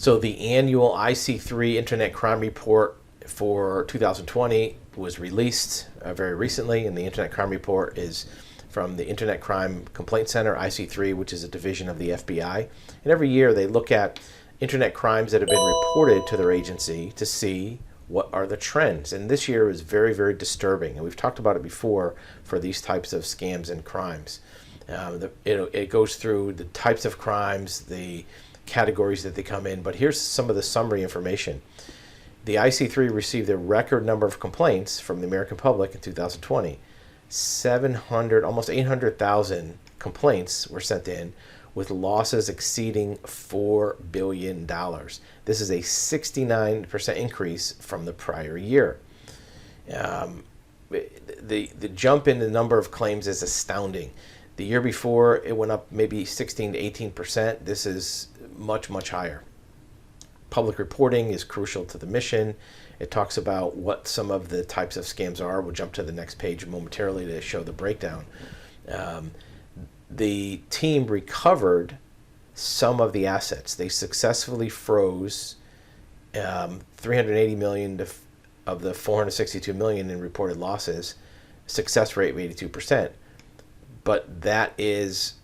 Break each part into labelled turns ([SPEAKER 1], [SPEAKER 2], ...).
[SPEAKER 1] So the annual IC3 Internet Crime Report for 2020 was released very recently, and the Internet Crime Report is from the Internet Crime Complaint Center, IC3, which is a division of the FBI. And every year they look at internet crimes that have been reported to their agency to see what are the trends. And this year is very, very disturbing. And we've talked about it before for these types of scams and crimes. It goes through the types of crimes, the categories that they come in. But here's some of the summary information. The IC3 received a record number of complaints from the American public in 2020. 700, almost 800,000 complaints were sent in, with losses exceeding $4 billion. This is a 69% increase from the prior year. The jump in the number of claims is astounding. The year before, it went up maybe 16 to 18%. This is much, much higher. Public reporting is crucial to the mission. It talks about what some of the types of scams are. We'll jump to the next page momentarily to show the breakdown. The team recovered some of the assets. They successfully froze 380 million of the 462 million in reported losses, success rate of 82%. But that is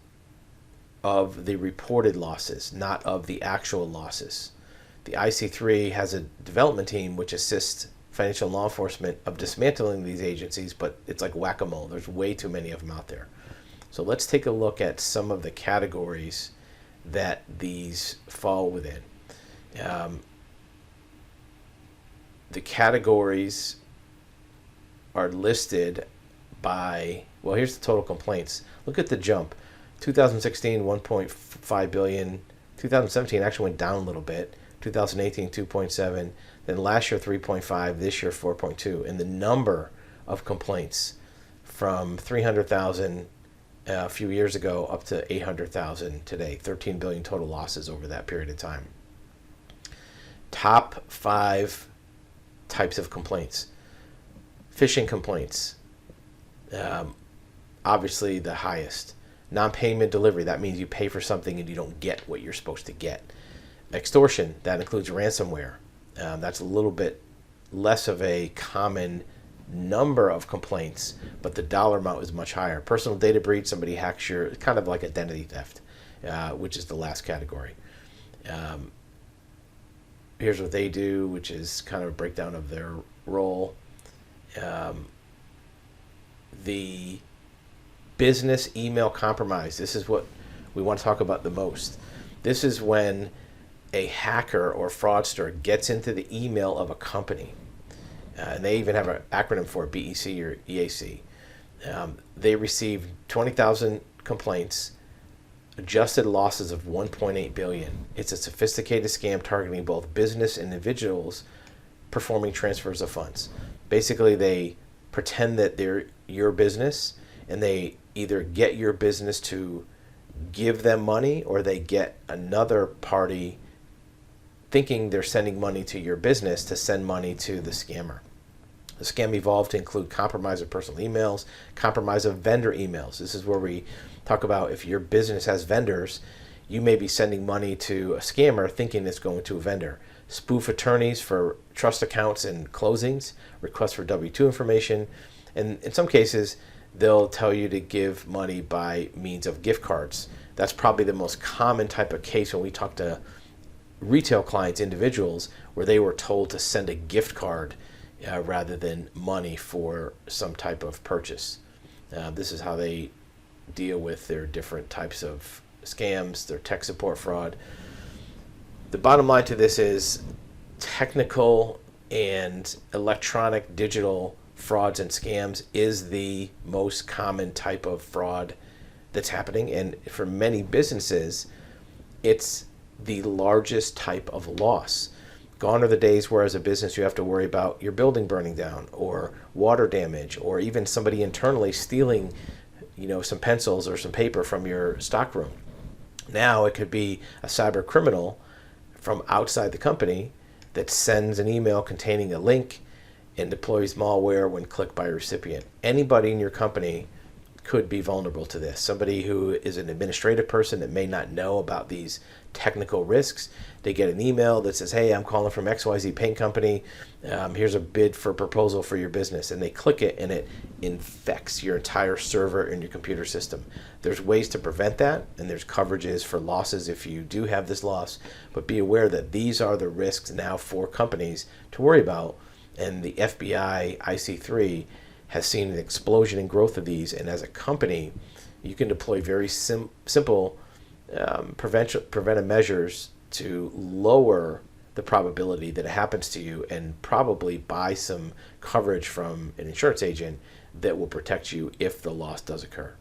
[SPEAKER 1] of the reported losses, not of the actual losses. The IC3 has a development team which assists financial law enforcement of dismantling these agencies, but it's like whack-a-mole. There's way too many of them out there. So let's take a look at some of the categories that these fall within. The categories are listed by, well, here's the total complaints. Look at the jump. 2016, 1.5 billion. 2017 actually went down a little bit. 2018, 2.7. Then last year, 3.5. This year, 4.2. And the number of complaints from 300,000 a few years ago up to 800,000 today. 13 billion total losses over that period of time. Top 5 types of complaints. Phishing complaints. Obviously the highest. Non-payment delivery, that means you pay for something and you don't get what you're supposed to get. Extortion, that includes ransomware. That's a little bit less of a common number of complaints, but the dollar amount is much higher. Personal data breach, somebody hacks your, kind of like identity theft, which is the last category. Here's what they do, which is kind of a breakdown of their role. The business email compromise, this is what we want to talk about the most. This is when a hacker or fraudster gets into the email of a company. And they even have an acronym for it, BEC or EAC. They received 20,000 complaints, adjusted losses of 1.8 billion. It's a sophisticated scam targeting both business and individuals performing transfers of funds. Basically, they pretend that they're your business, and they either get your business to give them money, or they get another party thinking they're sending money to your business to send money to the scammer. The scam evolved to include compromise of personal emails, compromise of vendor emails. This is where we talk about if your business has vendors, you may be sending money to a scammer thinking it's going to a vendor. Spoof attorneys for trust accounts and closings, requests for W-2 information, and in some cases, they'll tell you to give money by means of gift cards. That's probably the most common type of case when we talk to retail clients, individuals, where they were told to send a gift card rather than money for some type of purchase. This is how they deal with their different types of scams, their tech support fraud. The bottom line to this is technical and electronic digital frauds and scams is the most common type of fraud that's happening, and for many businesses it's the largest type of loss. Gone are the days where as a business you have to worry about your building burning down or water damage or even somebody internally stealing, some pencils or some paper from your stockroom. Now it could be a cyber criminal from outside the company that sends an email containing a link and deploys malware when clicked by a recipient. Anybody in your company could be vulnerable to this. Somebody who is an administrative person that may not know about these technical risks, they get an email that says, hey, I'm calling from XYZ Paint Company. Here's a bid for proposal for your business. And they click it and it infects your entire server and your computer system. There's ways to prevent that, and there's coverages for losses if you do have this loss. But be aware that these are the risks now for companies to worry about. And the FBI IC3 has seen an explosion in growth of these. And as a company, you can deploy very simple preventive measures to lower the probability that it happens to you, and probably buy some coverage from an insurance agent that will protect you if the loss does occur.